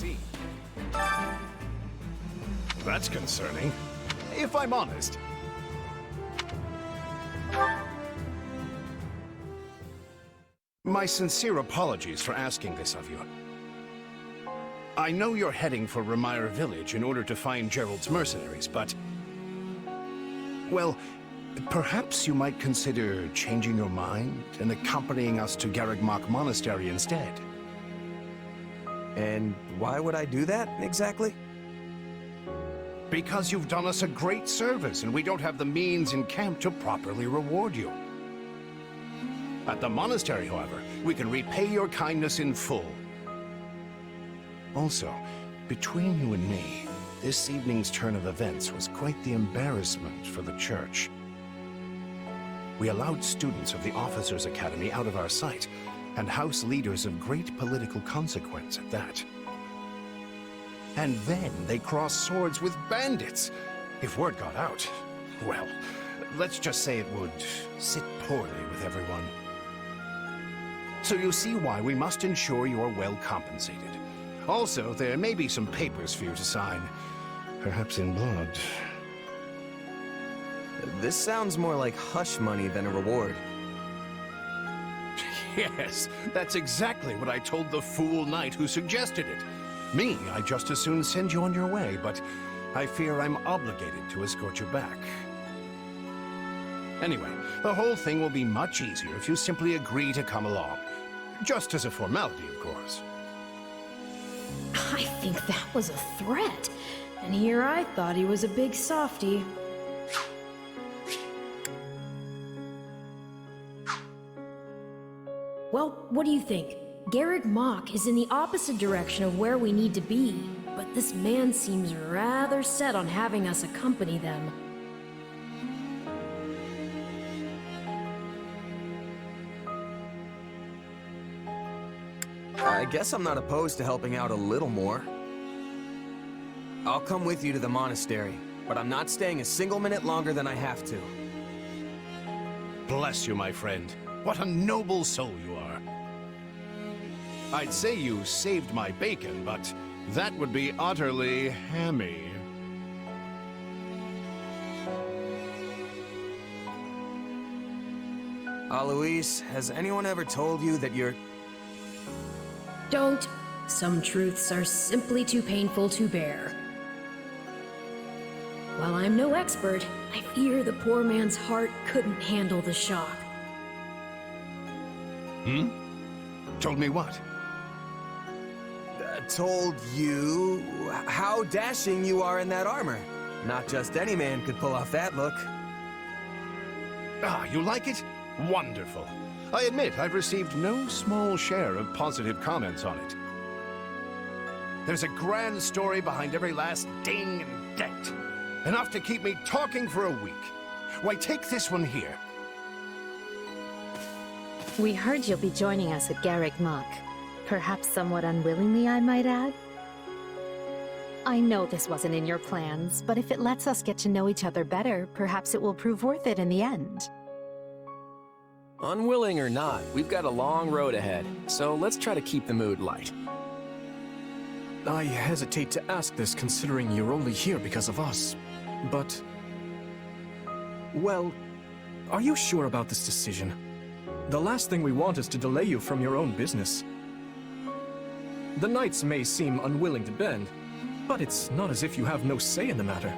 see. That's concerning, if I'm honest. My sincere apologies for asking this of you. I know you're heading for Remire Village in order to find Gerald's mercenaries, but... well, perhaps you might consider changing your mind and accompanying us to Garrigmach Monastery instead. And why would I do that, exactly? Because you've done us a great service, and we don't have the means in camp to properly reward you. At the monastery, however, we can repay your kindness in full. Also, between you and me, this evening's turn of events was quite the embarrassment for the church. We allowed students of the Officers' Academy out of our sight, and house leaders of great political consequence at that. And then they crossed swords with bandits. If word got out, well, let's just say it would sit poorly with everyone. So you see why we must ensure you are well compensated. Also, there may be some papers for you to sign, perhaps in blood. This sounds more like hush money than a reward. Yes, that's exactly what I told the fool knight who suggested it. Me, I'd just as soon send you on your way, but I fear I'm obligated to escort you back. Anyway, the whole thing will be much easier if you simply agree to come along. Just as a formality, of course. I think that was a threat. And here I thought he was a big softy. Well, what do you think? Garrigmach is in the opposite direction of where we need to be, but this man seems rather set on having us accompany them. I guess I'm not opposed to helping out a little more. I'll come with you to the monastery, but I'm not staying a single minute longer than I have to. Bless you, my friend. What a noble soul you are. I'd say you saved my bacon, but that would be utterly hammy. Alois, has anyone ever told you that you're... Don't. Some truths are simply too painful to bear. While I'm no expert, I fear the poor man's heart couldn't handle the shock. Told me what? Told you how dashing you are in that armor. Not just any man could pull off that look. Ah, you like it? Wonderful. I admit I've received no small share of positive comments on it. There's a grand story behind every last ding and dent. Enough to keep me talking for a week. Why, take this one here. We heard you'll be joining us at Garrigmach. Perhaps somewhat unwillingly, I might add. I know this wasn't in your plans, but if it lets us get to know each other better, perhaps it will prove worth it in the end. Unwilling or not, we've got a long road ahead, so let's try to keep the mood light. I hesitate to ask this considering you're only here because of us, but... well, are you sure about this decision? The last thing we want is to delay you from your own business. The knights may seem unwilling to bend, but it's not as if you have no say in the matter.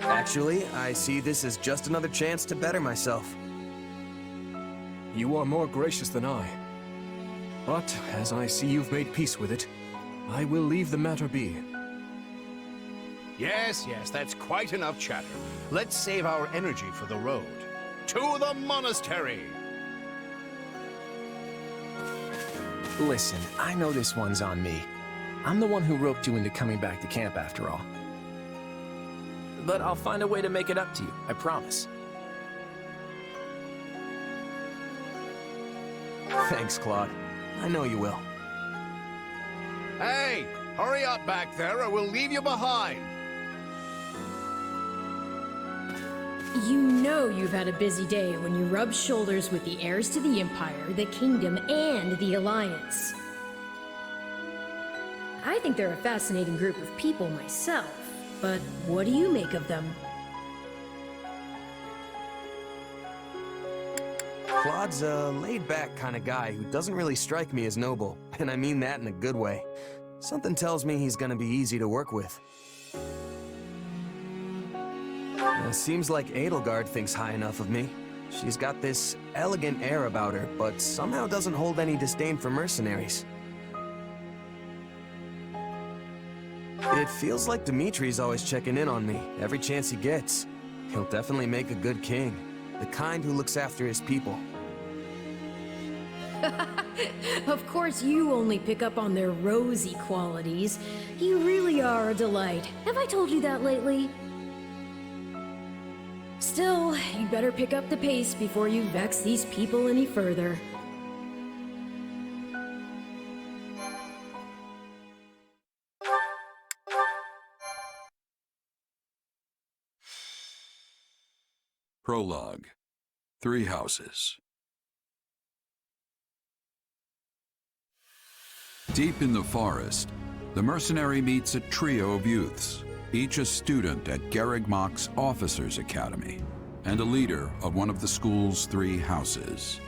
Actually, I see this as just another chance to better myself. You are more gracious than I. But, as I see you've made peace with it, I will leave the matter be. Yes, that's quite enough chatter. Let's save our energy for the road. To the monastery! Listen, I know this one's on me. I'm the one who roped you into coming back to camp after all. But I'll find a way to make it up to you, I promise. Thanks, Claude. I know you will. Hey, hurry up back there or we'll leave you behind. You know you've had a busy day when you rub shoulders with the heirs to the Empire, the Kingdom, and the Alliance. I think they're a fascinating group of people myself, but what do you make of them? Claude's a laid-back kind of guy who doesn't really strike me as noble, and I mean that in a good way. Something tells me he's gonna be easy to work with. Seems like Edelgard thinks high enough of me. She's got this elegant air about her, but somehow doesn't hold any disdain for mercenaries. It feels like Dimitri's always checking in on me, every chance he gets. He'll definitely make a good king, the kind who looks after his people. Of course you only pick up on their rosy qualities. You really are a delight. Have I told you that lately? Still, you'd better pick up the pace before you vex these people any further. Prologue. Three Houses. Deep in the forest, the mercenary meets a trio of youths, each a student at Garreg Mach's Officers' Academy, and a leader of one of the school's three houses.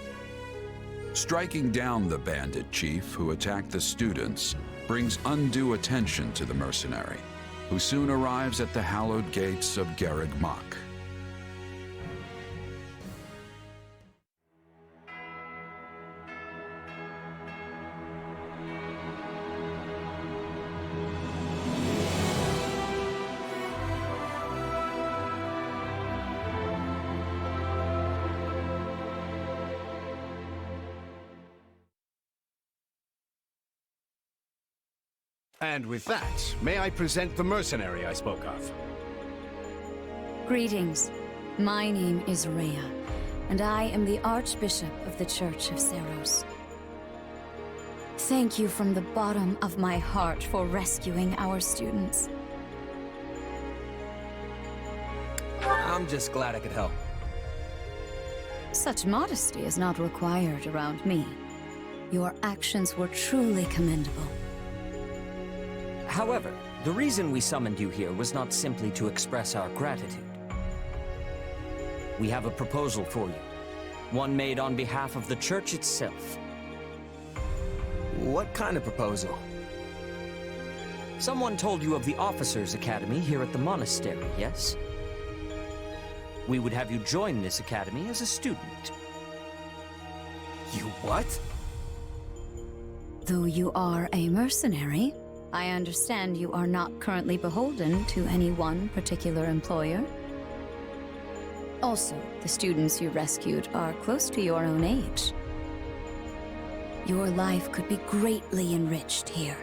Striking down the bandit chief who attacked the students brings undue attention to the mercenary, who soon arrives at the hallowed gates of Garreg Mach. And with that, may I present the mercenary I spoke of? Greetings. My name is Rhea, and I am the Archbishop of the Church of Seros. Thank you from the bottom of my heart for rescuing our students. I'm just glad I could help. Such modesty is not required around me. Your actions were truly commendable. However, the reason we summoned you here was not simply to express our gratitude. We have a proposal for you, one made on behalf of the church itself. What kind of proposal? Someone told you of the Officers' Academy here at the monastery, yes? We would have you join this academy as a student. You what? Though you are a mercenary, I understand you are not currently beholden to any one particular employer. Also, the students you rescued are close to your own age. Your life could be greatly enriched here.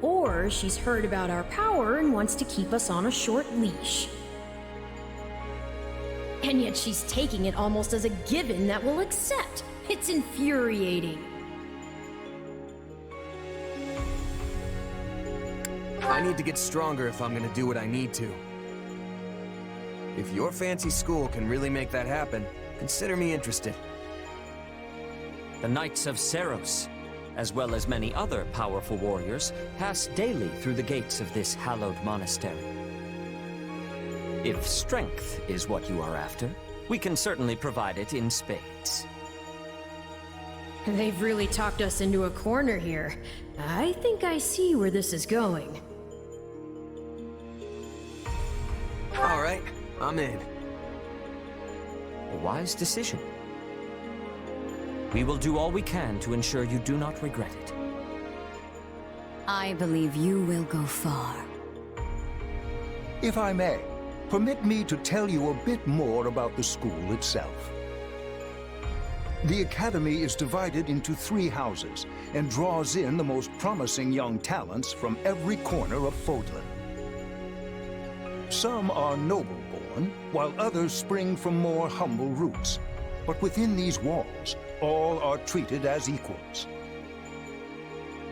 Or she's heard about our power and wants to keep us on a short leash. And yet she's taking it almost as a given that we'll accept. It's infuriating. I need to get stronger if I'm gonna do what I need to. If your fancy school can really make that happen, consider me interested. The Knights of Seros, as well as many other powerful warriors, pass daily through the gates of this hallowed monastery. If strength is what you are after, we can certainly provide it in spades. They've really talked us into a corner here. I think I see where this is going. All right, I'm in. A wise decision. We will do all we can to ensure you do not regret it. I believe you will go far. If I may, permit me to tell you a bit more about the school itself. The Academy is divided into three houses and draws in the most promising young talents from every corner of Fodlan. Some are noble-born, while others spring from more humble roots. But within these walls, all are treated as equals.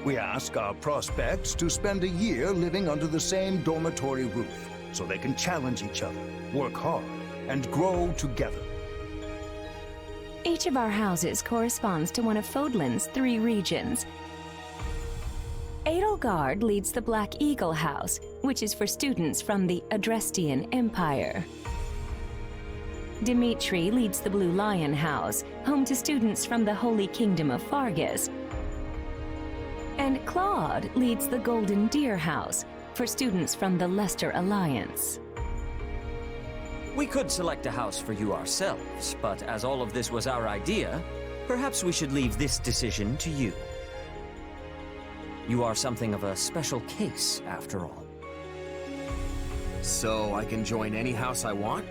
We ask our prospects to spend a year living under the same dormitory roof, so they can challenge each other, work hard, and grow together. Each of our houses corresponds to one of Fodlan's 3 regions. Edelgard leads the Black Eagle House, which is for students from the Adrestian Empire. Dimitri leads the Blue Lion House, home to students from the Holy Kingdom of Fargus. And Claude leads the Golden Deer House, for students from the Leicester Alliance. We could select a house for you ourselves, but as all of this was our idea, perhaps we should leave this decision to you. You are something of a special case, after all. So I can join any house I want?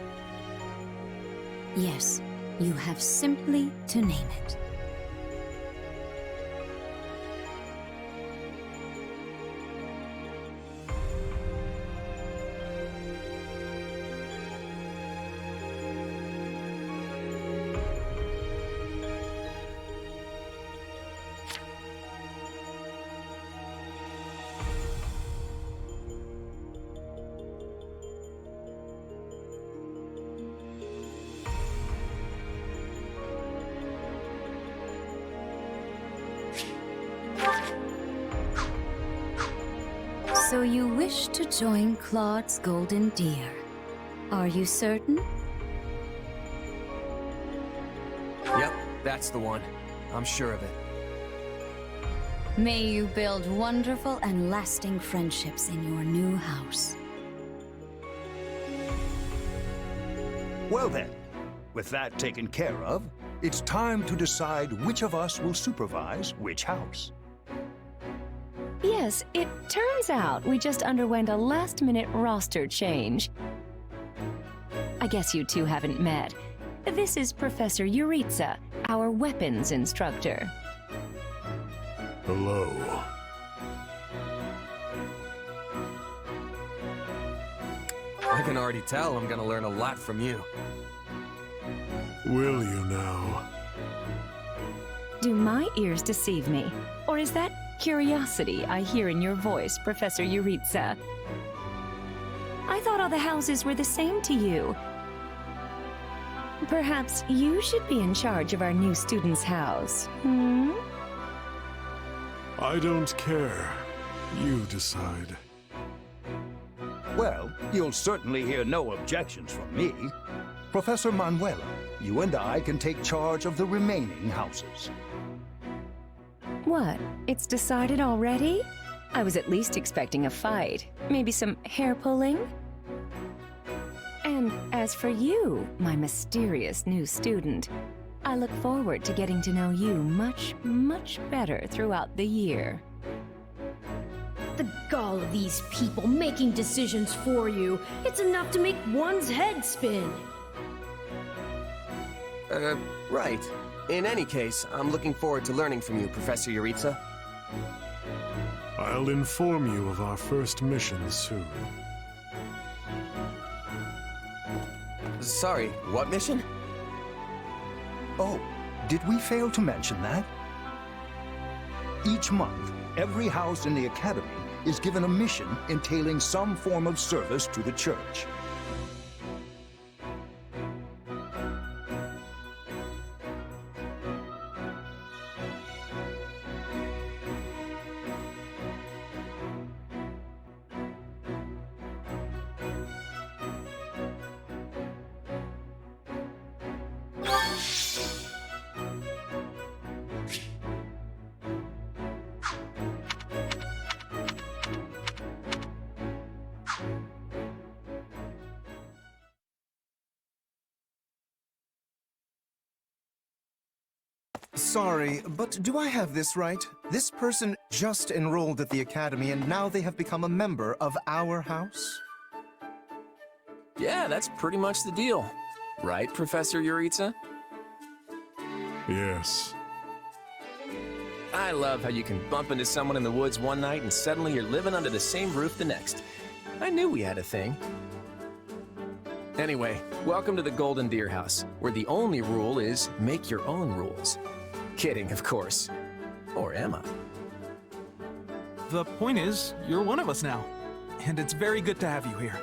Yes, you have simply to name it. So you wish to join Claude's Golden Deer. Are you certain? Yep, that's the one. I'm sure of it. May you build wonderful and lasting friendships in your new house. Well then, with that taken care of, it's time to decide which of us will supervise which house. Yes, it turns out we just underwent a last-minute roster change. I guess you two haven't met. This is Professor Yuritsa, our weapons instructor. Hello. I can already tell I'm gonna learn a lot from you. Will you now? Do my ears deceive me? Or is that curiosity I hear in your voice, Professor Yuritsa? I thought all the houses were the same to you. Perhaps you should be in charge of our new student's house, hmm? I don't care. You decide. Well, you'll certainly hear no objections from me. Professor Manuela, you and I can take charge of the remaining houses. What? It's decided already? I was at least expecting a fight. Maybe some hair-pulling? And as for you, my mysterious new student, I look forward to getting to know you much, much better throughout the year. The gall of these people making decisions for you. It's enough to make one's head spin. Right. In any case, I'm looking forward to learning from you, Professor Yuritsa. I'll inform you of our first mission soon. Sorry, what mission? Oh, did we fail to mention that? Each month, every house in the Academy is given a mission entailing some form of service to the Church. Sorry, but do I have this right? This person just enrolled at the Academy and now they have become a member of our house? Yeah, that's pretty much the deal. Right, Professor Yuritsa? Yes. I love how you can bump into someone in the woods one night and suddenly you're living under the same roof the next. I knew we had a thing. Anyway, welcome to the Golden Deer House, where the only rule is make your own rules. Kidding, of course. Or am I? The point is, you're one of us now. And it's very good to have you here.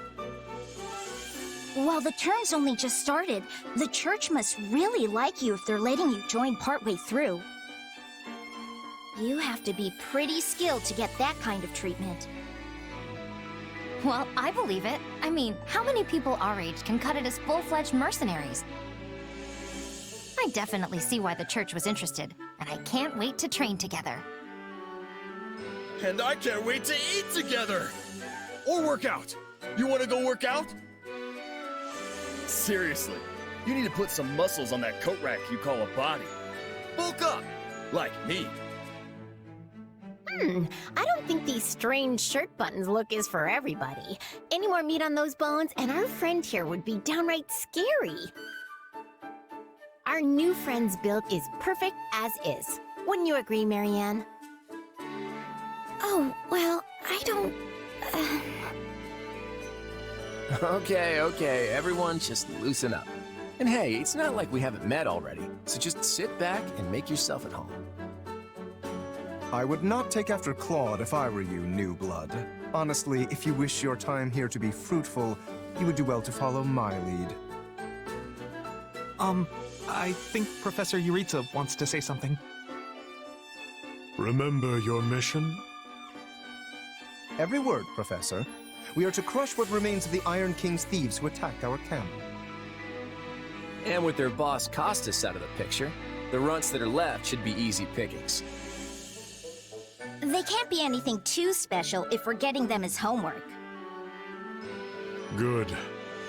While the term's only just started, the church must really like you if they're letting you join partway through. You have to be pretty skilled to get that kind of treatment. Well, I believe it. I mean, how many people our age can cut it as full-fledged mercenaries? I definitely see why the church was interested, and I can't wait to train together. And I can't wait to eat together! Or work out. You want to go work out? Seriously, you need to put some muscles on that coat rack you call a body. Bulk up, like me. I don't think these strange shirt buttons look is for everybody. Any more meat on those bones, and our friend here would be downright scary. Our new friend's build is perfect as is. Wouldn't you agree, Marianne? Oh, well, I don't... Okay, everyone just loosen up. And hey, it's not like we haven't met already, so just sit back and make yourself at home. I would not take after Claude if I were you, new blood. Honestly, if you wish your time here to be fruitful, you would do well to follow my lead. I think Professor Yuritsa wants to say something. Remember your mission? Every word, Professor. We are to crush what remains of the Iron King's thieves who attacked our camp. And with their boss Costas out of the picture, the runts that are left should be easy pickings. They can't be anything too special if we're getting them as homework. Good.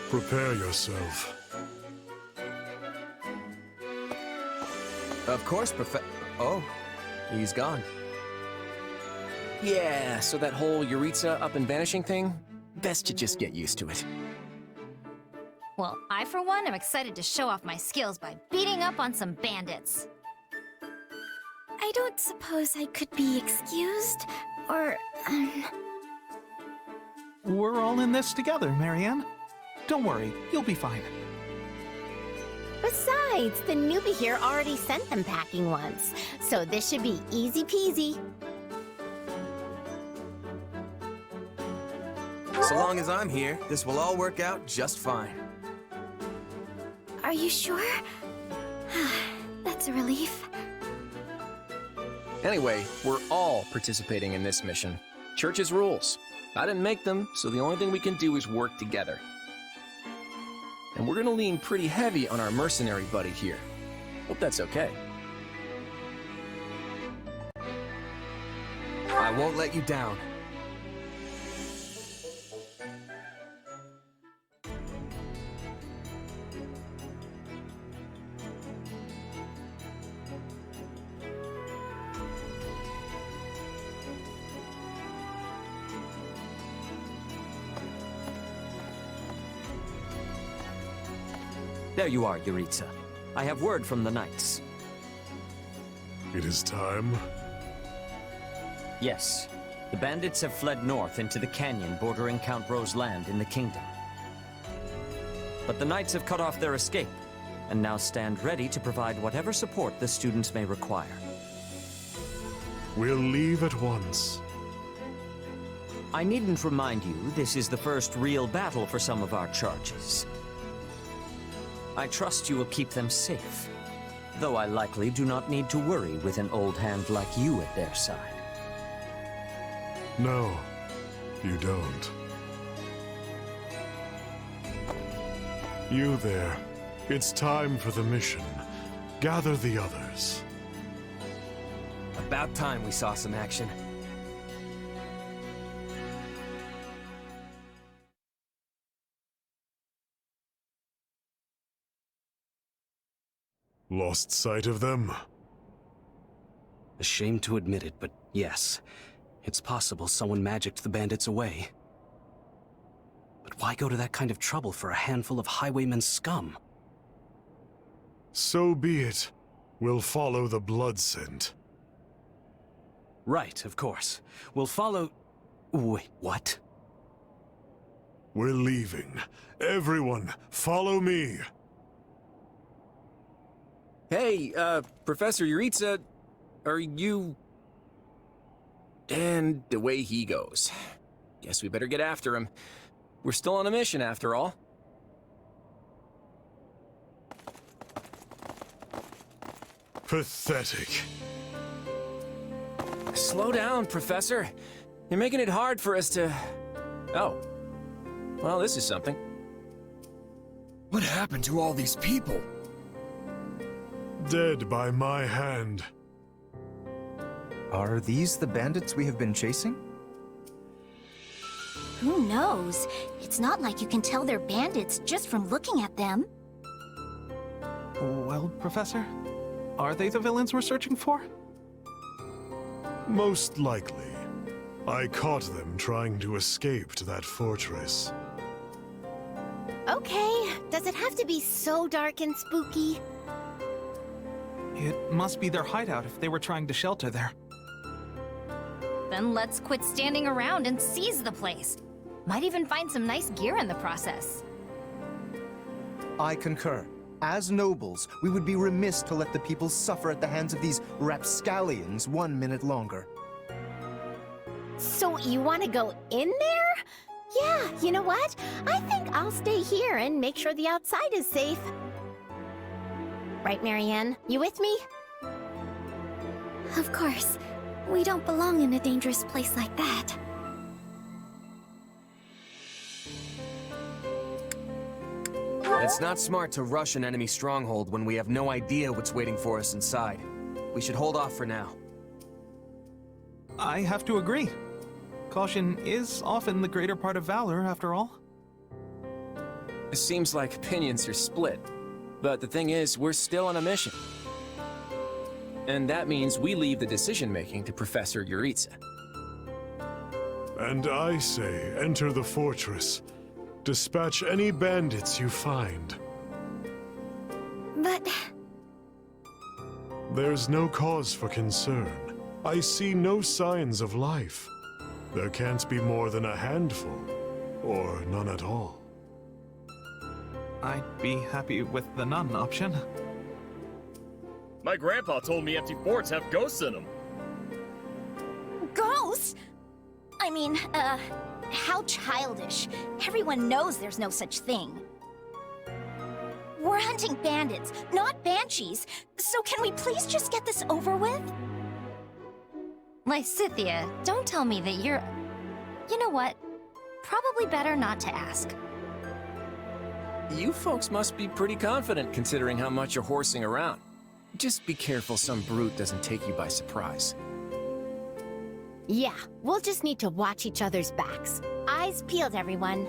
Prepare yourself. Of course, Oh, he's gone. Yeah, so that whole Yuritsa up and vanishing thing, best you just get used to it. Well, I for one am excited to show off my skills by beating up on some bandits. I don't suppose I could be excused, or... We're all in this together, Marianne. Don't worry, you'll be fine. Besides, the newbie here already sent them packing once, so this should be easy peasy. So long as I'm here, this will all work out just fine. Are you sure? That's a relief. Anyway, we're all participating in this mission. Church's rules. I didn't make them, so the only thing we can do is work together. And we're gonna lean pretty heavy on our mercenary buddy here. Hope that's okay. I won't let you down. There you are, Yuritsa. I have word from the knights. It is time. Yes. The bandits have fled north into the canyon bordering Count Ro's land in the kingdom. But the knights have cut off their escape, and now stand ready to provide whatever support the students may require. We'll leave at once. I needn't remind you, this is the first real battle for some of our charges. I trust you will keep them safe, though I likely do not need to worry with an old hand like you at their side. No, you don't. You there. It's time for the mission. Gather the others. About time we saw some action. Lost sight of them? Ashamed to admit it, but yes. It's possible someone magicked the bandits away. But why go to that kind of trouble for a handful of highwaymen scum? So be it. We'll follow the blood scent. Right, of course. We'll follow... Wait, what? We're leaving. Everyone, follow me! Hey, Professor Yuritsa, are you... And away he goes. Guess we better get after him. We're still on a mission, after all. Pathetic. Slow down, Professor. You're making it hard for us to... Oh. Well, this is something. What happened to all these people? Dead by my hand. Are these the bandits we have been chasing? Who knows? It's not like you can tell they're bandits just from looking at them. Well, Professor, are they the villains we're searching for? Most likely. I caught them trying to escape to that fortress. Okay, does it have to be so dark and spooky? It must be their hideout if they were trying to shelter there. Then let's quit standing around and seize the place. Might even find some nice gear in the process. I concur. As nobles, we would be remiss to let the people suffer at the hands of these rapscallions 1 minute longer. So you want to go in there? Yeah, you know what? I think I'll stay here and make sure the outside is safe. Right, Marianne? You with me? Of course. We don't belong in a dangerous place like that. It's not smart to rush an enemy stronghold when we have no idea what's waiting for us inside. We should hold off for now. I have to agree. Caution is often the greater part of valor, after all. It seems like opinions are split. But the thing is, we're still on a mission. And that means we leave the decision-making to Professor Yuritsa. And I say, enter the fortress. Dispatch any bandits you find. But... There's no cause for concern. I see no signs of life. There can't be more than a handful, or none at all. I'd be happy with the none option. My grandpa told me empty forts have ghosts in them. Ghosts? I mean, how childish. Everyone knows there's no such thing. We're hunting bandits, not banshees. So can we please just get this over with? Lysithea, don't tell me that you're... You know what? Probably better not to ask. You folks must be pretty confident considering how much you're horsing around. Just be careful some brute doesn't take you by surprise. Yeah, we'll just need to watch each other's backs. Eyes peeled, everyone.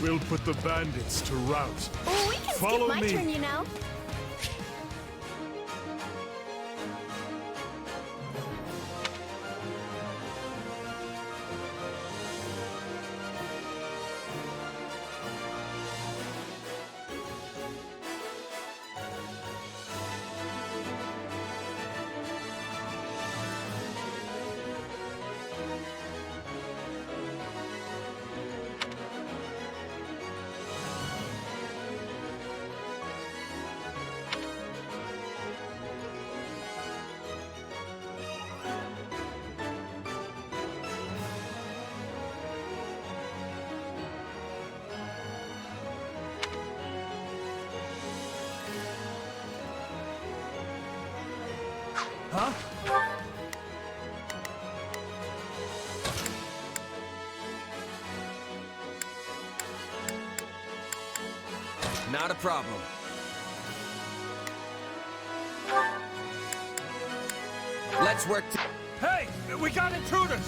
We'll put the bandits to rout. Oh, we can Follow skip my me. turn, you know. Huh? Not a problem. Let's work to— Hey! We got intruders!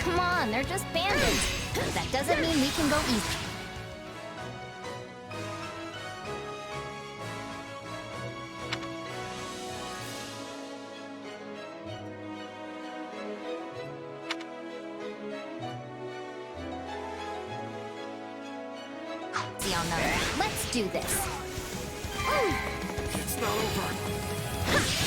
Come on, they're just bandits. That doesn't mean we can go easy. See on them. Let's do this. It's not over.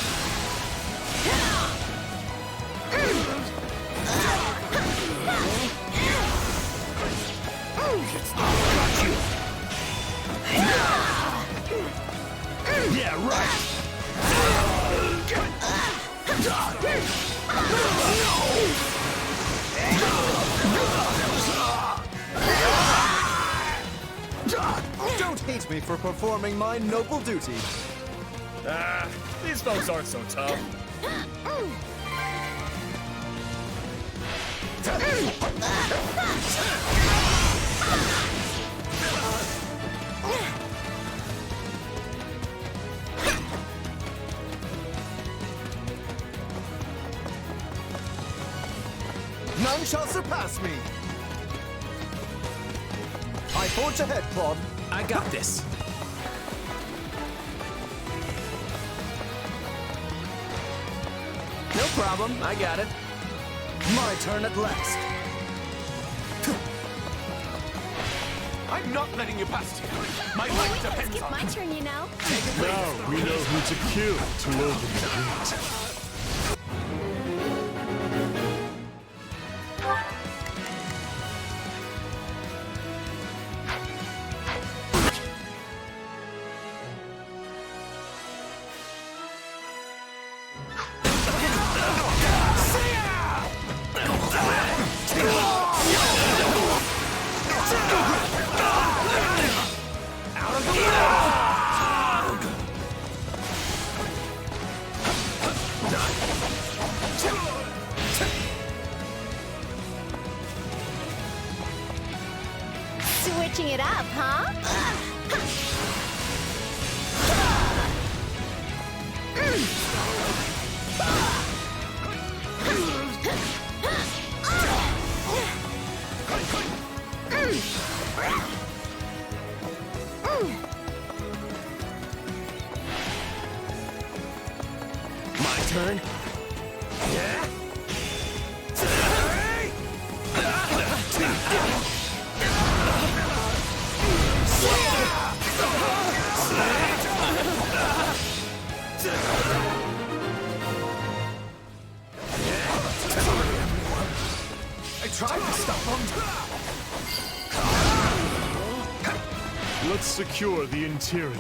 Yeah, right. Don't hate me for performing my noble duty. These folks aren't so tough. None shall surpass me. I forge ahead, Claude. I got this. No problem, I got it. My turn at last. I'm not letting you past here. My Oh, life we can depends skip on my it. turn, you know. Now we know who to kill to open the gate. Switching it up, huh? My turn? Yeah? I tried to stop him. Let's secure the interior.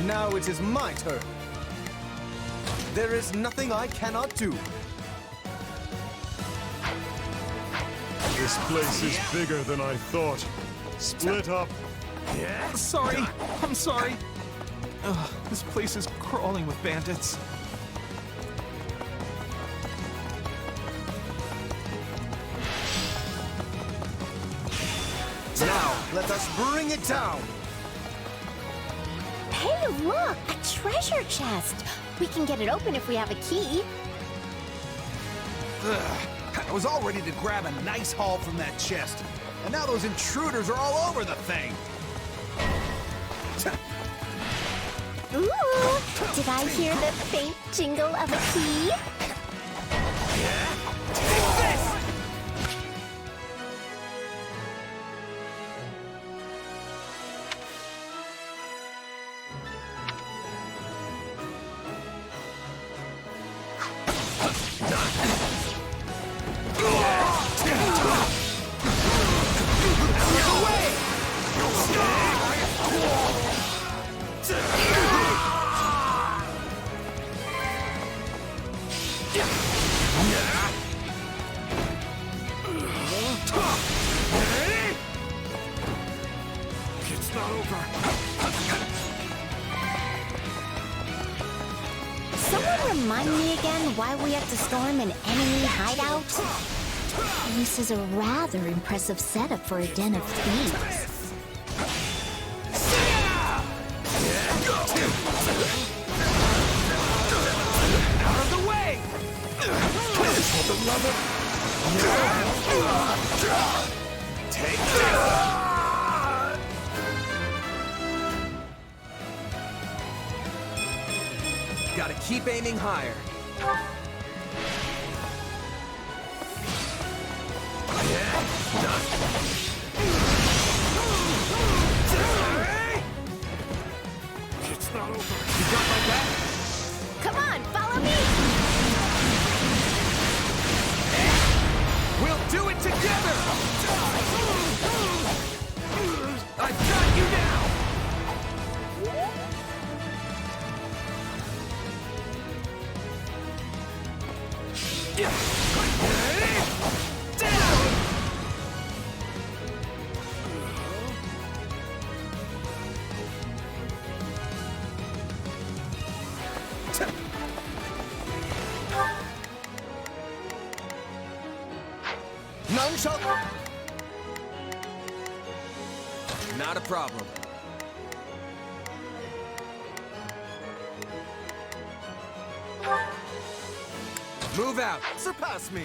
Now it is my turn. There is nothing I cannot do. This place is bigger than I thought. Split up. Sorry, I'm sorry. Ugh, this place is crawling with bandits. Now, let us bring it down. Hey, look! A treasure chest! We can get it open if we have a key. Ugh, I was all ready to grab a nice haul from that chest. And now those intruders are all over the thing. Ooh! Did I hear the faint jingle of a key? Take this! It's not over. Someone remind me again why we have to storm an enemy hideout? This is a rather impressive setup for a den of thieves. Out of the way! For the love of... Take this! Gotta keep aiming higher. It's not over. You got my back? Come on, follow me! We'll do it together! I've got you now! Down! None shall... Not a problem. Move out! surpass me.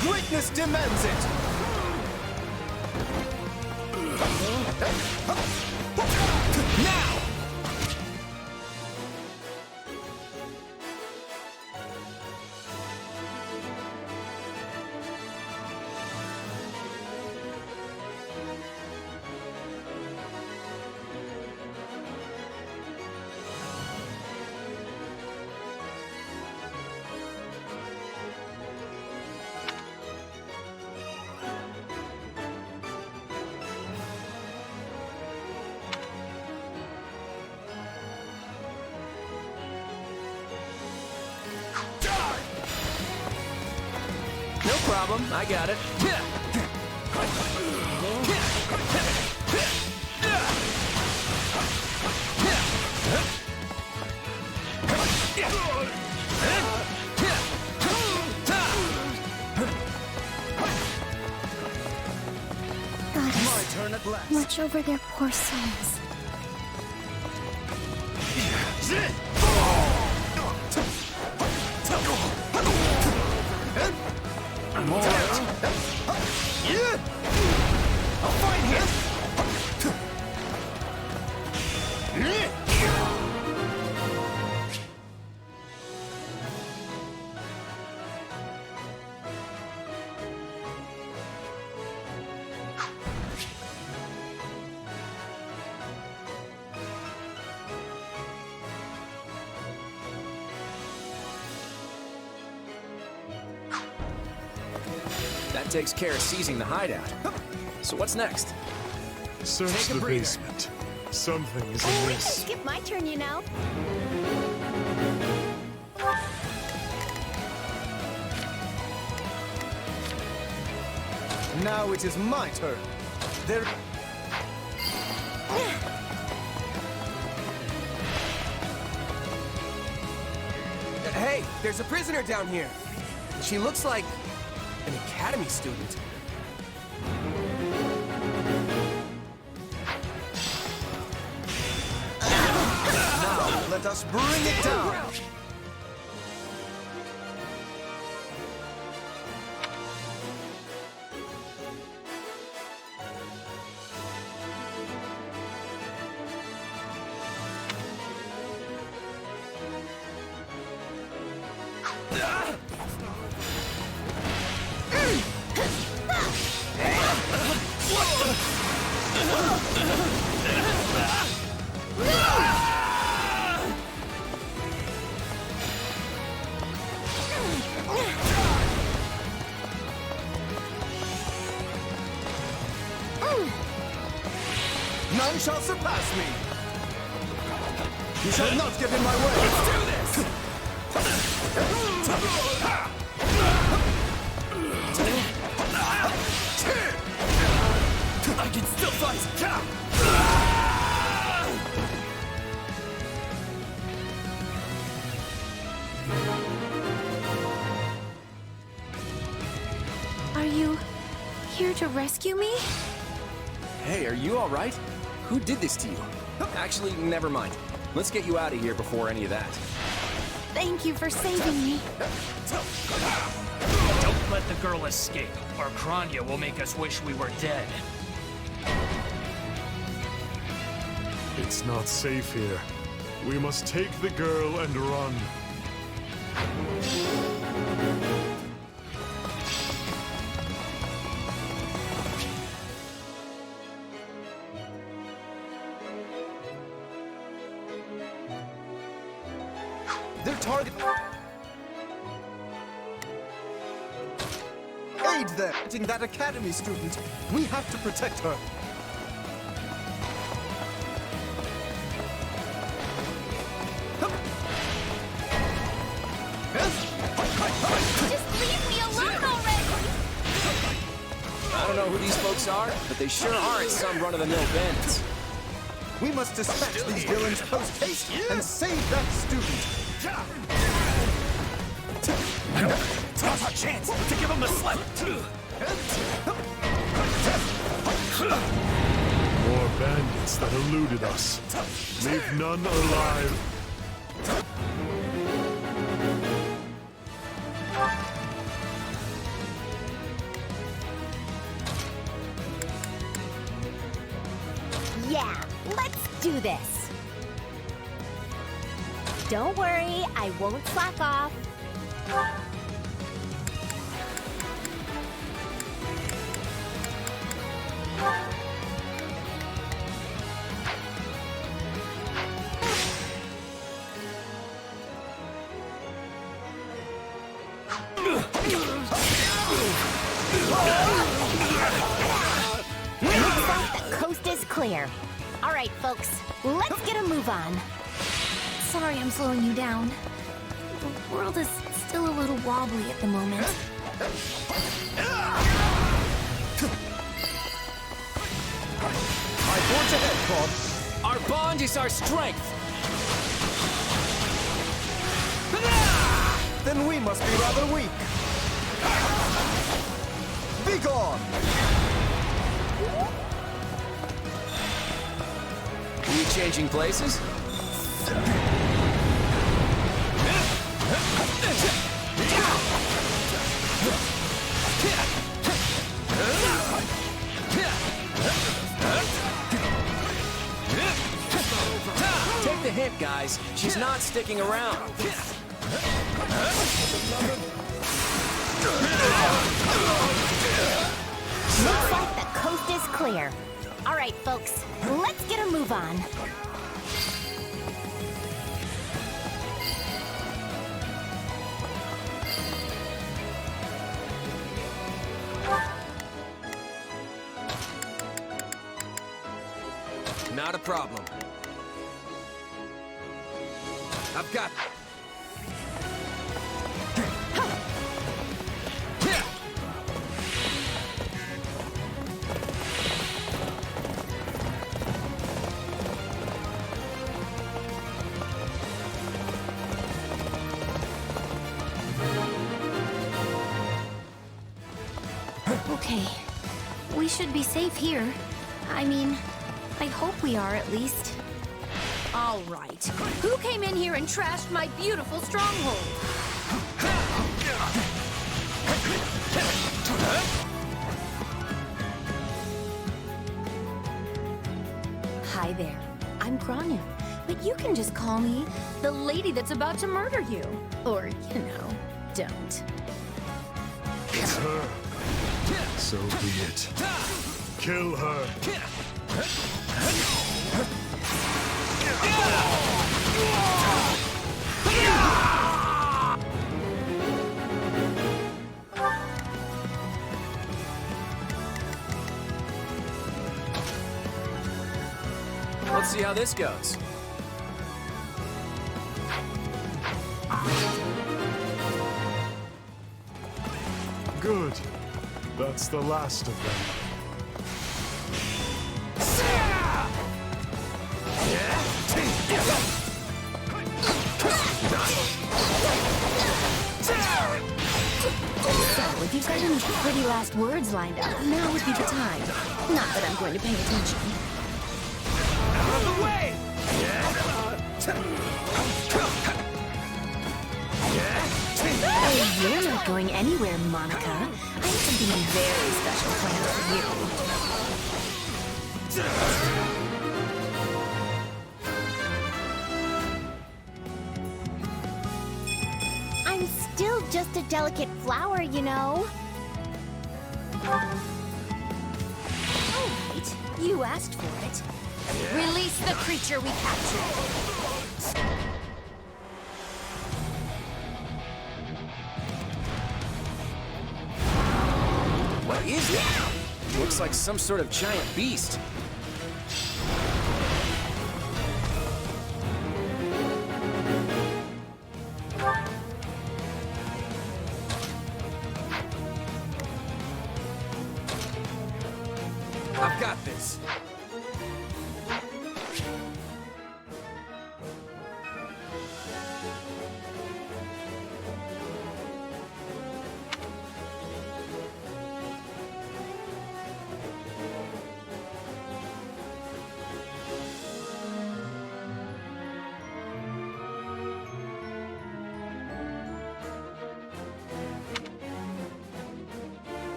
Greatness demands it! Now! No problem, I got it. Goddess, watch over their poor souls. I'm all right. I'll find him. That takes care of seizing the hideout. So what's next? Search the basement. Something is amiss. Skip my turn, you know. Now it is my turn. There... Hey, there's a prisoner down here. She looks like an academy student. Now, let us bring it down. None shall surpass me. You shall not get in my way. Let's do this. I can still fight. Are you here to rescue me? Hey, are you all right? Who did this to you? Actually, never mind. Let's get you out of here before any of that. Thank you for saving me. Don't let the girl escape, or Kranya will make us wish we were dead. It's not safe here. We must take the girl and run. Their target... Aid them! That academy student! We have to protect her! Just leave me alone already! I don't know who these folks are, but they sure aren't some run-of-the-mill bandits. We must dispatch these villains post-haste and save that student! Now's our chance to give him the slip. More bandits that eluded us. Leave none alive. Yeah, let's do this. Don't worry, I won't slack off. Looks like the coast is clear. All right, folks, let's get a move on. Sorry I'm slowing you down. The world is still a little wobbly at the moment. I forge ahead, Claude. Our bond is our strength. Then we must be rather weak. Be gone! We changing places? Take the hint, guys. She's not sticking around. Looks like the coast is clear. All right, folks, let's get a move on. Not a problem. I've got... Okay. We should be safe here. I mean, I hope we are at least. All right. Who came in here and trashed my beautiful stronghold? Hi there. I'm Grania, but you can just call me The lady that's about to murder you. or, don't. It's her. So be it. Kill her. Let's see how this goes. Good. That's the last of them. So, if you've got any pretty last words lined up, now would be the time. Not that I'm going to pay attention. Out of the way! Oh, you're not going anywhere, Monica. I have something very special planned for you. I'm still just a delicate flower, you know. All right. You asked for it. Release the creature we captured. What is that? Looks like some sort of giant beast. I've got this.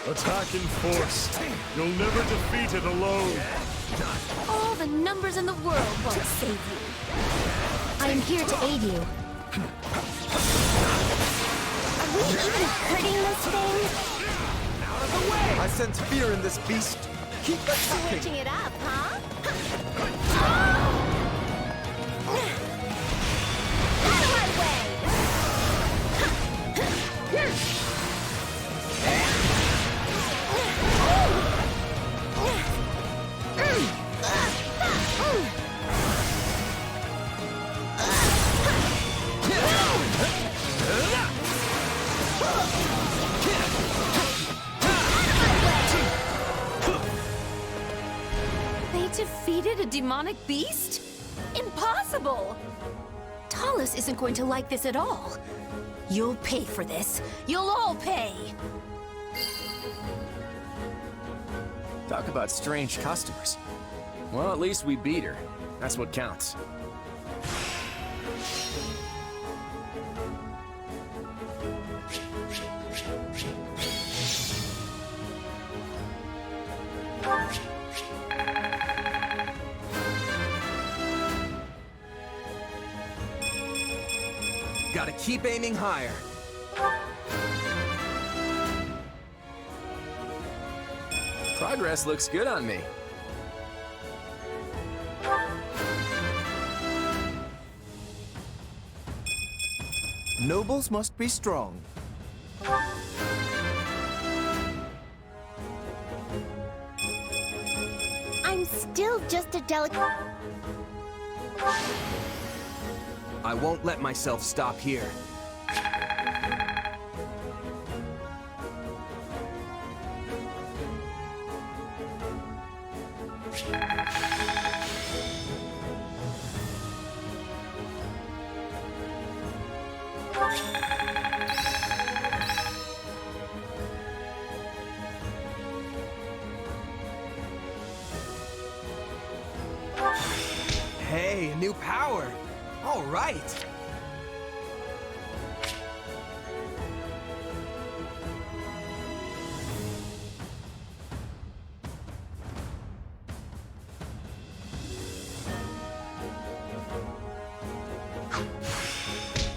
Attack in force. You'll never defeat it alone. All the numbers in the world won't save you. I am here to aid you. Are we even hurting this thing? I sense fear in this beast. Keep attacking! Switching it up, huh? Out of my way! They defeated a demonic beast? Impossible! Talus isn't going to like this at all. You'll pay for this. You'll all pay! Talk about strange customers. Well, at least we beat her. That's what counts. Gotta keep aiming higher. Progress looks good on me. Nobles must be strong. I'm still just a delicate... I won't let myself stop here. Hey, a new power! All right!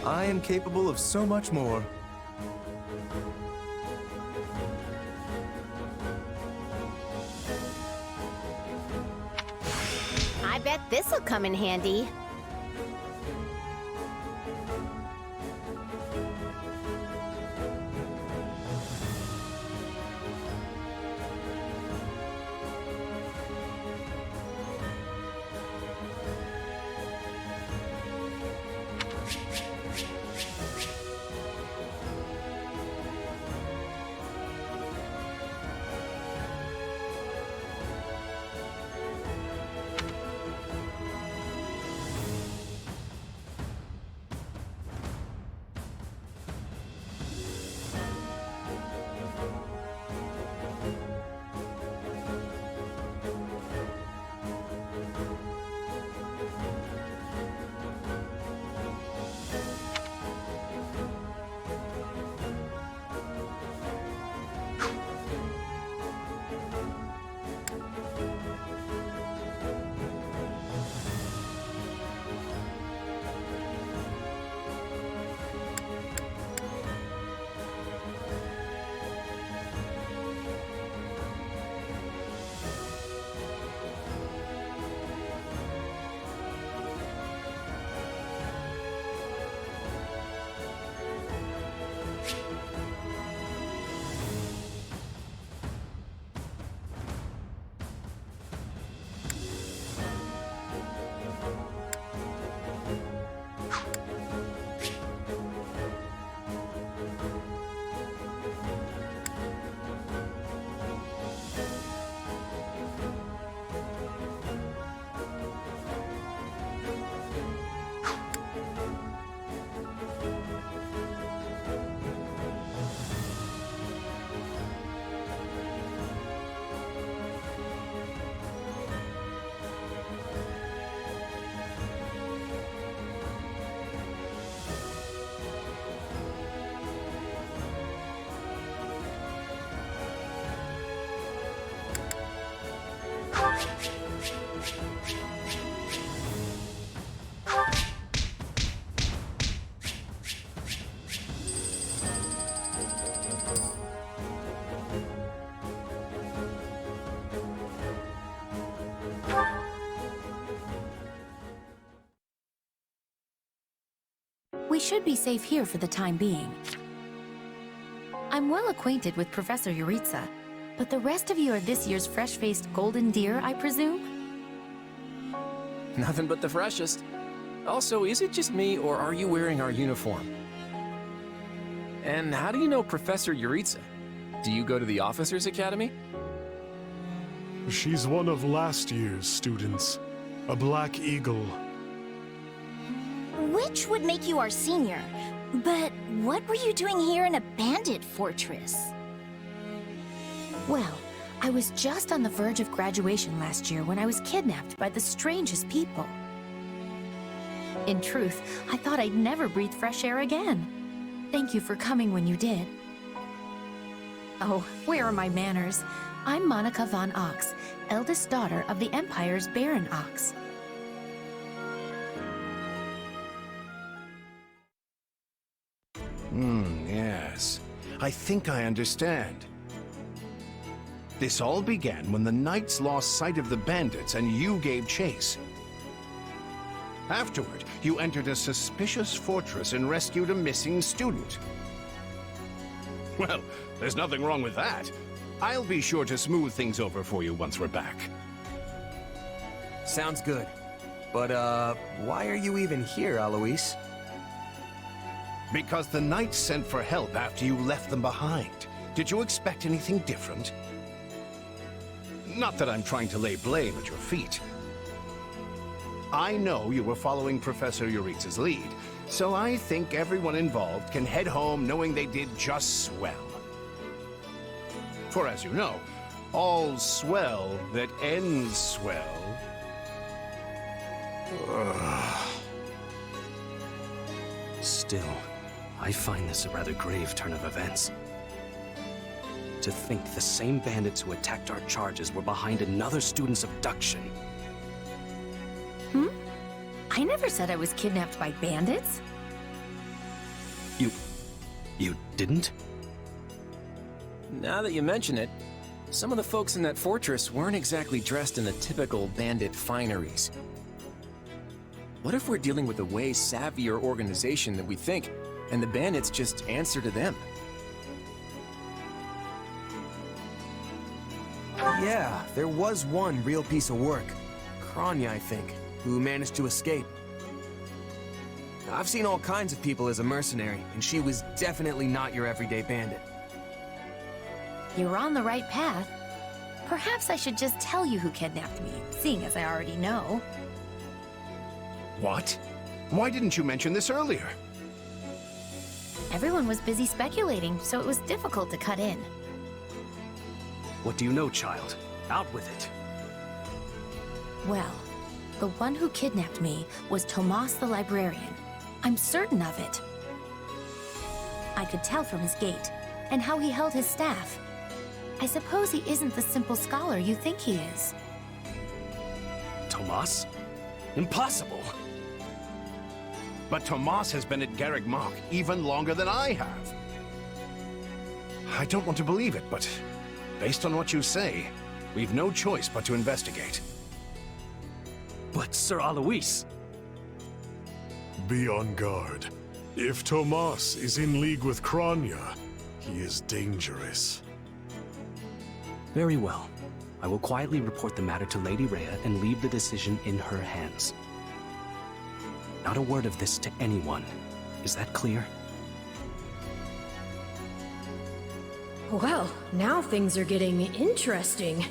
I am capable of so much more. I bet this'll come in handy. We should be safe here for the time being. I'm well acquainted with Professor Yuritsa, but the rest of you are this year's fresh-faced golden deer, I presume? Nothing but the freshest. Also, is it just me, or are you wearing our uniform? And how do you know Professor Yuritsa? Do you go to the Officers' Academy? She's one of last year's students. A Black Eagle. Which would make you our senior. But what were you doing here in a bandit fortress? Well, I was just on the verge of graduation last year when I was kidnapped by the strangest people. In truth, I thought I'd never breathe fresh air again. Thank you for coming when you did. Oh, where are my manners? I'm Monica von Ox, eldest daughter of the Empire's Baron Ox. Yes. I think I understand. This all began when the knights lost sight of the bandits and you gave chase. Afterward, you entered a suspicious fortress and rescued a missing student. Well, there's nothing wrong with that. I'll be sure to smooth things over for you once we're back. Sounds good. But, why are you even here, Alois? Because the knights sent for help after you left them behind. Did you expect anything different? Not that I'm trying to lay blame at your feet. I know you were following Professor Yuritsa's lead, so I think everyone involved can head home knowing they did just swell. For as you know, all's swell that ends swell. Still, I find this a rather grave turn of events. To think the same bandits who attacked our charges were behind another student's abduction. I never said I was kidnapped by bandits. You didn't? Now that you mention it, some of the folks in that fortress weren't exactly dressed in the typical bandit fineries. What if we're dealing with a way savvier organization than we think, and the bandits just answer to them? Yeah, there was one real piece of work. Kranya, I think, who managed to escape. I've seen all kinds of people as a mercenary, and she was definitely not your everyday bandit. You're on the right path. Perhaps I should just tell you who kidnapped me, seeing as I already know. What? Why didn't you mention this earlier? Everyone was busy speculating, so it was difficult to cut in. What do you know, child? Out with it. Well, the one who kidnapped me was Tomas the librarian. I'm certain of it. I could tell from his gait, and how he held his staff. I suppose he isn't the simple scholar you think he is. Tomas? Impossible! But Tomas has been at Garreg Mach even longer than I have. I don't want to believe it, but based on what you say, we've no choice but to investigate. But Sir Alois... Be on guard. If Tomas is in league with Kranya, he is dangerous. Very well. I will quietly report the matter to Lady Rhea and leave the decision in her hands. Not a word of this to anyone. Is that clear? Well, now things are getting interesting.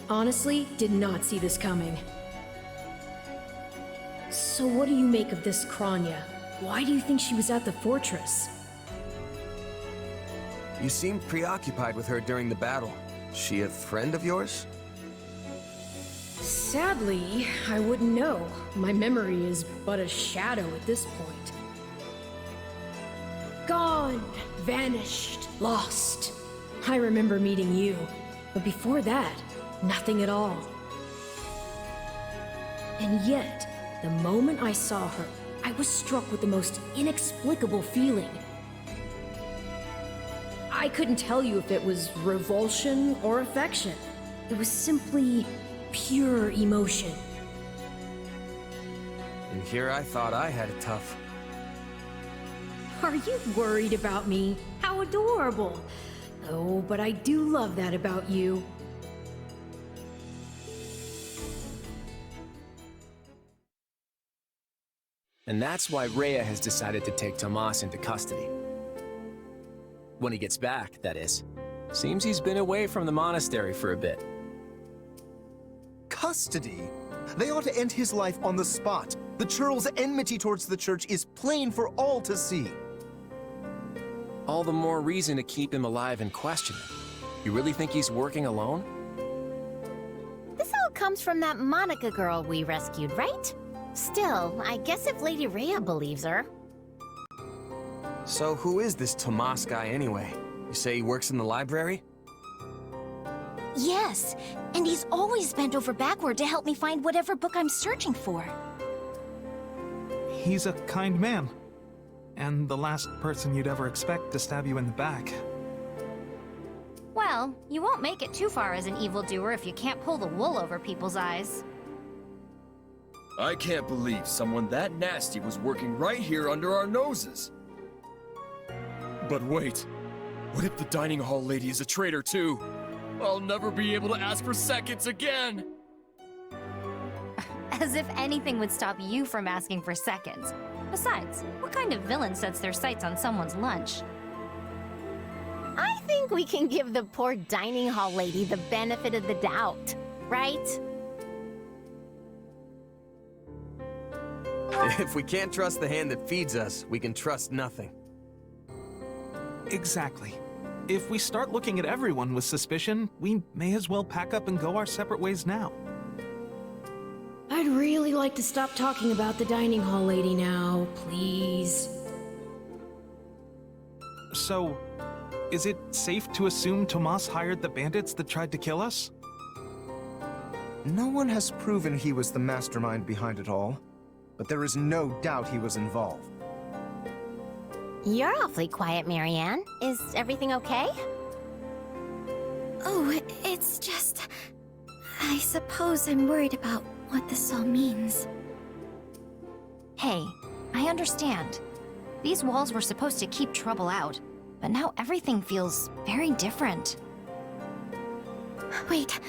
Honestly, did not see this coming. So what do you make of this Kranya? Why do you think she was at the fortress? You seemed preoccupied with her during the battle. She a friend of yours? Sadly, I wouldn't know. My memory is but a shadow at this point. Gone, vanished, lost. I remember meeting you, but before that, nothing at all. And yet, the moment I saw her, I was struck with the most inexplicable feeling. I couldn't tell you if it was revulsion or affection. It was simply pure emotion. And here I thought I had it tough. Are you worried about me? How adorable! Oh, but I do love that about you. And that's why Rhea has decided to take Tomas into custody. When he gets back, that is. Seems he's been away from the monastery for a bit. Custody? They ought to end his life on the spot. The churl's enmity towards the church is plain for all to see. All the more reason to keep him alive and question him. You really think he's working alone? This all comes from that Monica girl we rescued, right? Still, I guess if Lady Rhea believes her. So who is this Tomas guy anyway? You say he works in the library? Yes, and he's always bent over backward to help me find whatever book I'm searching for. He's a kind man. And the last person you'd ever expect to stab you in the back. Well, you won't make it too far as an evildoer if you can't pull the wool over people's eyes. I can't believe someone that nasty was working right here under our noses. But wait, what if the dining hall lady is a traitor too? I'll never be able to ask for seconds again! As if anything would stop you from asking for seconds. Besides, what kind of villain sets their sights on someone's lunch? I think we can give the poor dining hall lady the benefit of the doubt, right? If we can't trust the hand that feeds us, we can trust nothing. Exactly. If we start looking at everyone with suspicion, we may as well pack up and go our separate ways now. I'd really like to stop talking about the dining hall lady now, please. So, is it safe to assume Tomas hired the bandits that tried to kill us? No one has proven he was the mastermind behind it all, but there is no doubt he was involved. You're awfully quiet, Marianne. Is everything okay? Oh, it's just... I suppose I'm worried about what this all means. Hey, I understand. These walls were supposed to keep trouble out, but now everything feels very different. Wait,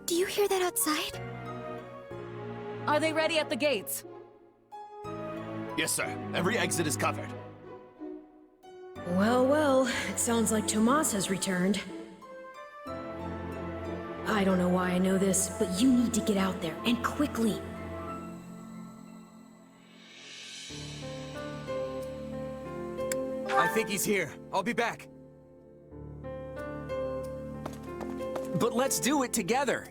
do you hear that outside? Are they ready at the gates? Yes, sir. Every exit is covered. Well, well, it sounds like Tomas has returned. I don't know why I know this, but you need to get out there, and quickly. I think he's here. I'll be back. But let's do it together.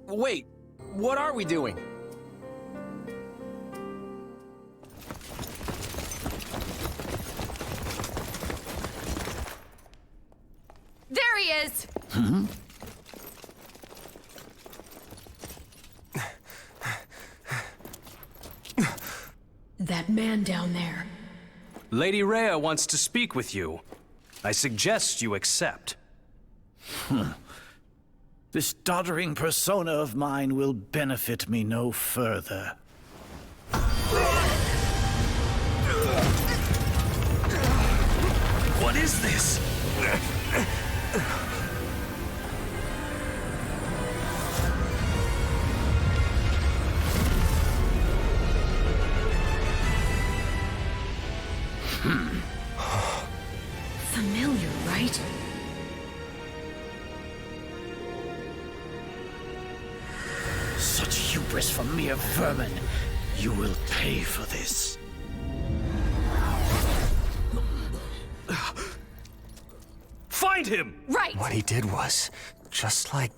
Wait, what are we doing? There he is! That man down there. Lady Rhea wants to speak with you. I suggest you accept. This doddering persona of mine will benefit me no further. What is this? Familiar, right? Such hubris from mere vermin. You will pay for this. Find him! Right! What he did was just like...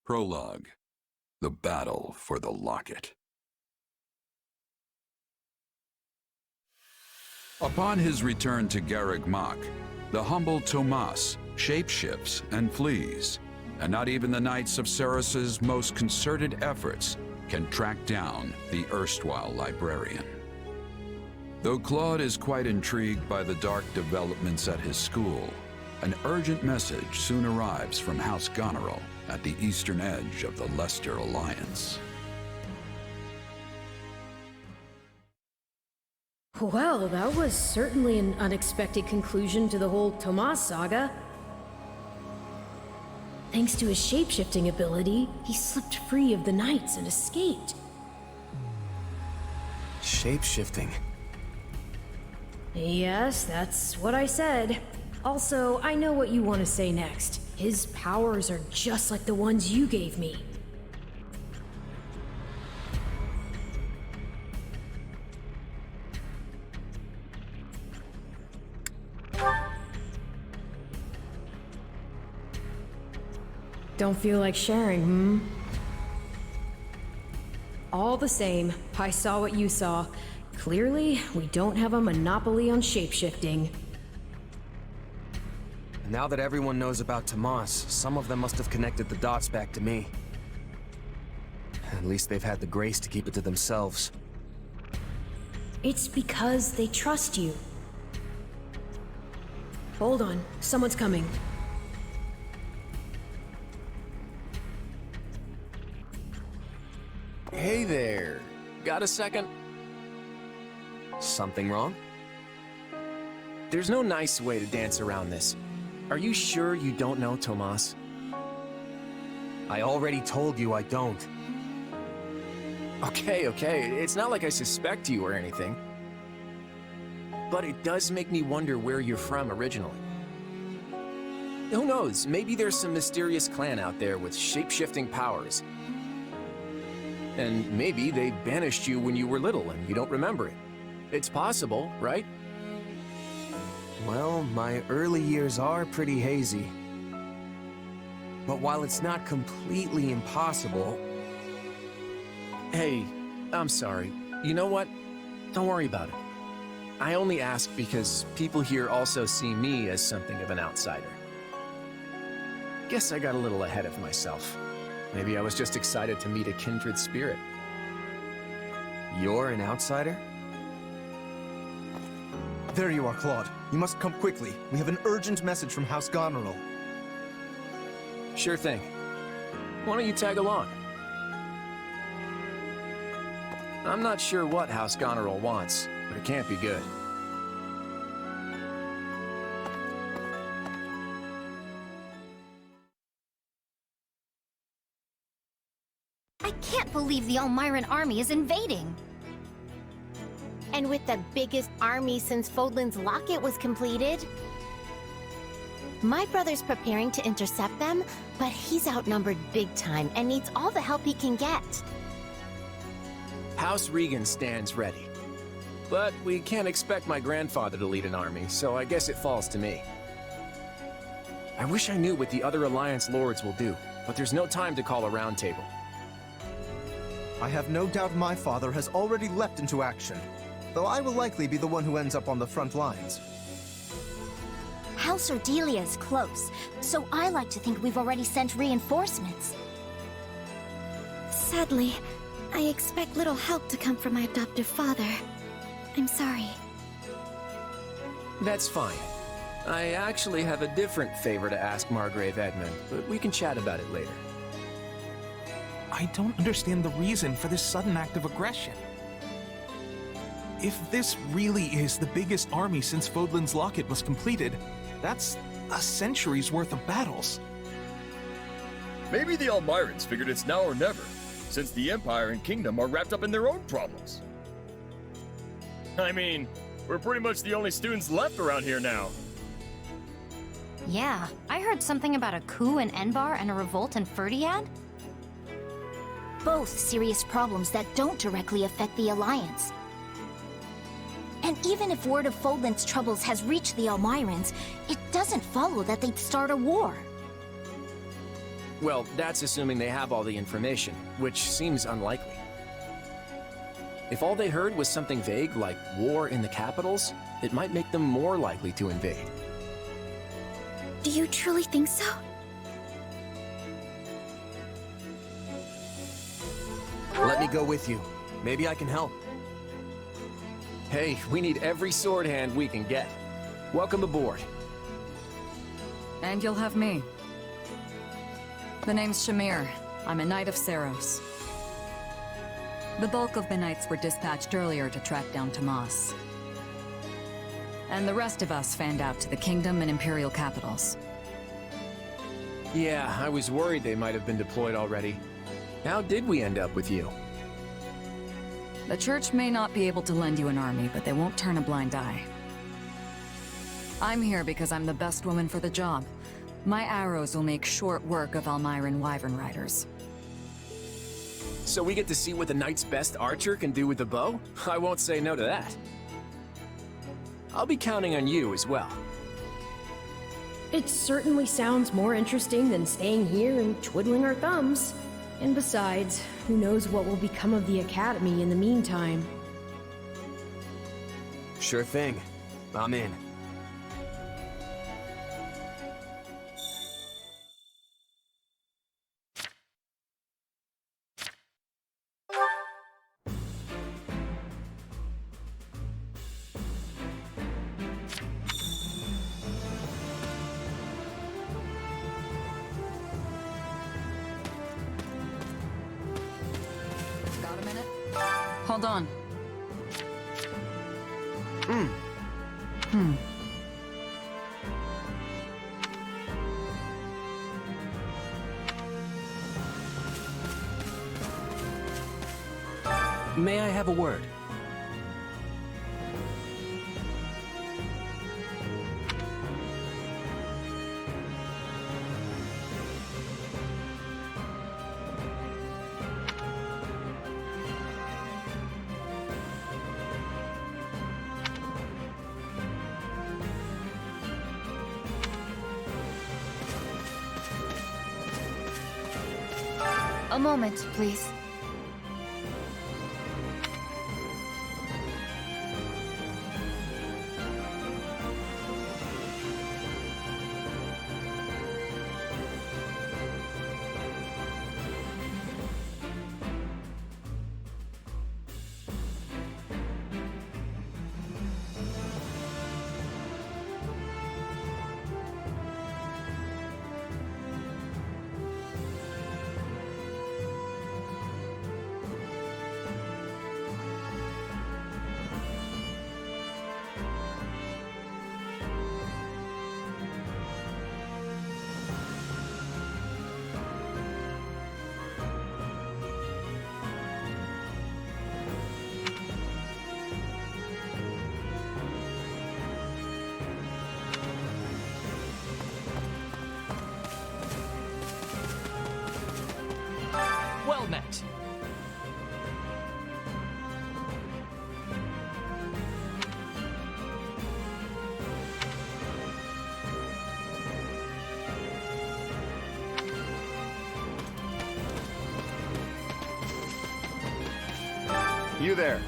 Prologue. The Battle for the Locket. Upon his return to Garreg Mach, the humble Tomas shapeshifts and flees, and not even the Knights of Ceres's most concerted efforts can track down the erstwhile librarian. Though Claude is quite intrigued by the dark developments at his school, an urgent message soon arrives from House Goneril at the eastern edge of the Leicester Alliance. Well, that was certainly an unexpected conclusion to the whole Tomas saga. Thanks to his shapeshifting ability, he slipped free of the Knights and escaped. Shapeshifting? Yes, that's what I said. Also, I know what you want to say next. His powers are just like the ones you gave me. Don't feel like sharing, hmm? All the same, I saw what you saw. Clearly, we don't have a monopoly on shapeshifting. Now that everyone knows about Tomas, some of them must have connected the dots back to me. At least they've had the grace to keep it to themselves. It's because they trust you. Hold on, someone's coming. Hey there. Got a second? Something wrong? There's no nice way to dance around this. Are you sure you don't know Tomas? I already told you I don't. Okay. It's not like I suspect you or anything. But it does make me wonder where you're from originally. Who knows? Maybe there's some mysterious clan out there with shape-shifting powers. And maybe they banished you when you were little and you don't remember it. It's possible, right? Well, my early years are pretty hazy. But while it's not completely impossible... Hey, I'm sorry. You know what? Don't worry about it. I only ask because people here also see me as something of an outsider. Guess I got a little ahead of myself. Maybe I was just excited to meet a kindred spirit. You're an outsider? There you are, Claude. You must come quickly. We have an urgent message from House Goneril. Sure thing. Why don't you tag along? I'm not sure what House Goneril wants, but it can't be good. I can't believe the Elmiran army is invading. And with the biggest army since Fodlan's Locket was completed. My brother's preparing to intercept them, but he's outnumbered big time and needs all the help he can get. House Regan stands ready. But we can't expect my grandfather to lead an army, so I guess it falls to me. I wish I knew what the other Alliance lords will do, but there's no time to call a round table. I have no doubt my father has already leapt into action, though I will likely be the one who ends up on the front lines. House Ordelia is close, so I like to think we've already sent reinforcements. Sadly, I expect little help to come from my adoptive father. I'm sorry. That's fine. I actually have a different favor to ask Margrave Edmund, but we can chat about it later. I don't understand the reason for this sudden act of aggression. If this really is the biggest army since Fodlan's Locket was completed, that's a century's worth of battles. Maybe the Elmirans figured it's now or never, since the Empire and Kingdom are wrapped up in their own problems. I mean, we're pretty much the only students left around here now. Yeah, I heard something about a coup in Enbar and a revolt in Ferdiad. Both serious problems that don't directly affect the Alliance. And even if word of Fodlan's troubles has reached the Elmirans, it doesn't follow that they'd start a war. Well, that's assuming they have all the information, which seems unlikely. If all they heard was something vague like war in the capitals, it might make them more likely to invade. Do you truly think so? Let me go with you. Maybe I can help. Hey, we need every sword hand we can get. Welcome aboard. And you'll have me. The name's Shamir. I'm a Knight of Saros. The bulk of the Knights were dispatched earlier to track down Tomas. And the rest of us fanned out to the Kingdom and Imperial capitals. Yeah, I was worried they might have been deployed already. How did we end up with you? The Church may not be able to lend you an army, but they won't turn a blind eye. I'm here because I'm the best woman for the job. My arrows will make short work of Almyran Wyvern Riders. So we get to see what the Knight's best archer can do with the bow? I won't say no to that. I'll be counting on you as well. It certainly sounds more interesting than staying here and twiddling our thumbs. And besides, who knows what will become of the Academy in the meantime. Sure thing. I'm in. Got a minute? Hold on. May I have a word? A moment, please. Well met. You there.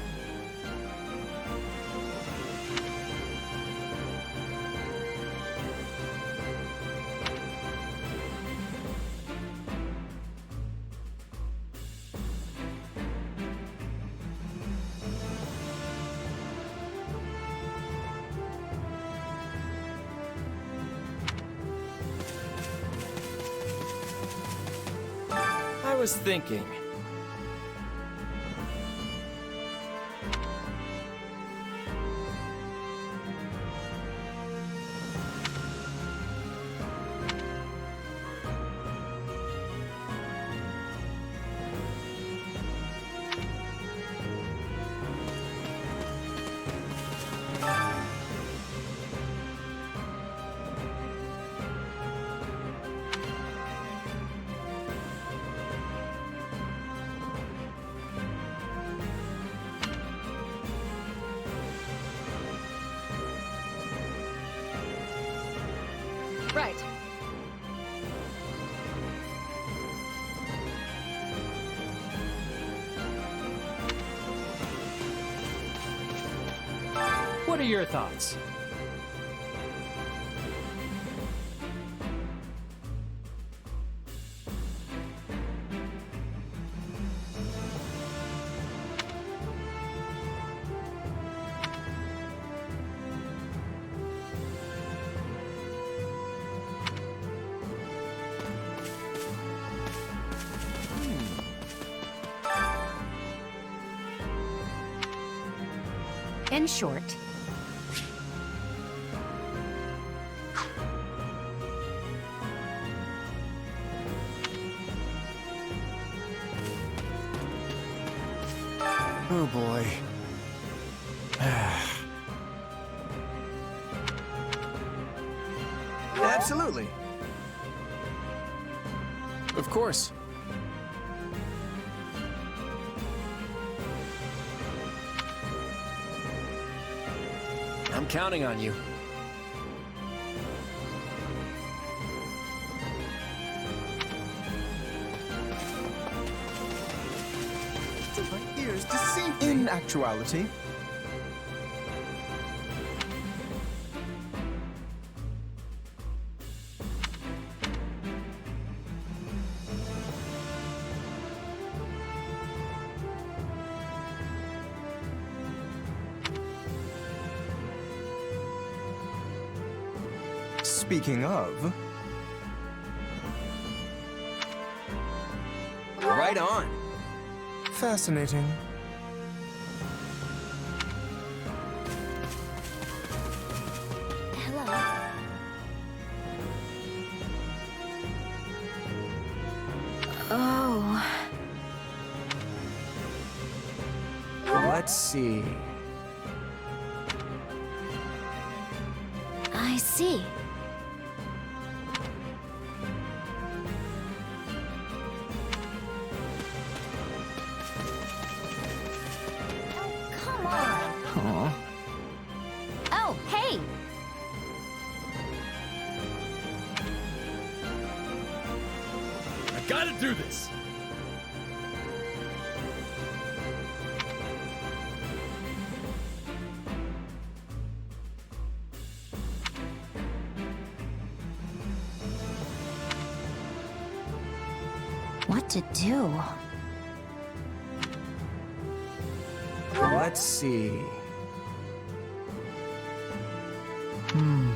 I was thinking. Right. What are your thoughts? In short, Oh boy. Absolutely. Of course. I'm counting on you. My ears deceive me. In actuality, speaking of, Right on. fascinating. Hello. Oh. Let's see. I see. Come on. Aw. oh, hey! I gotta do this! What to do? Let's see. Hmm.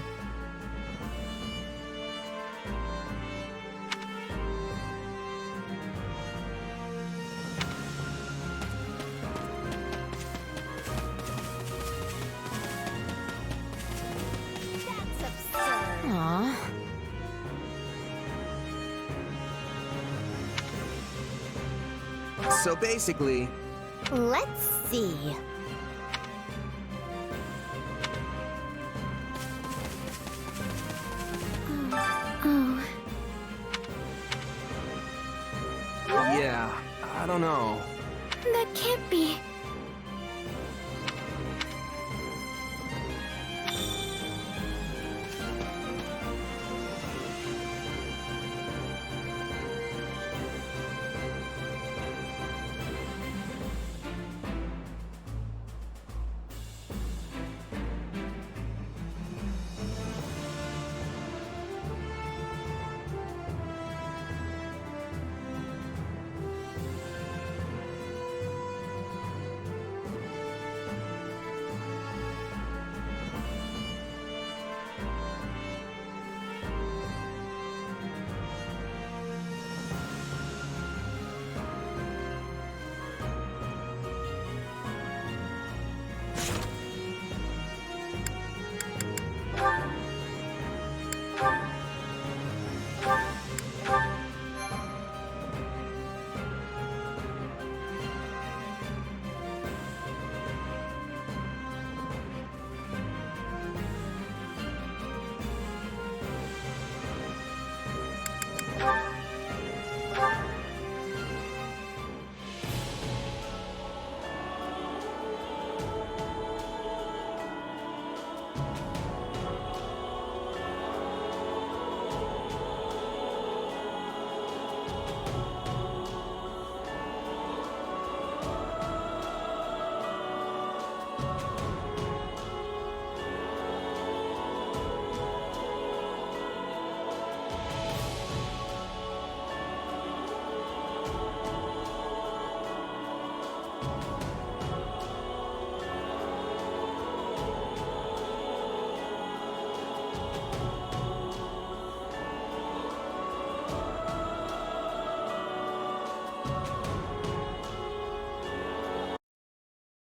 Aw. So basically, Let's see. Oh, yeah, I don't know. that can't be.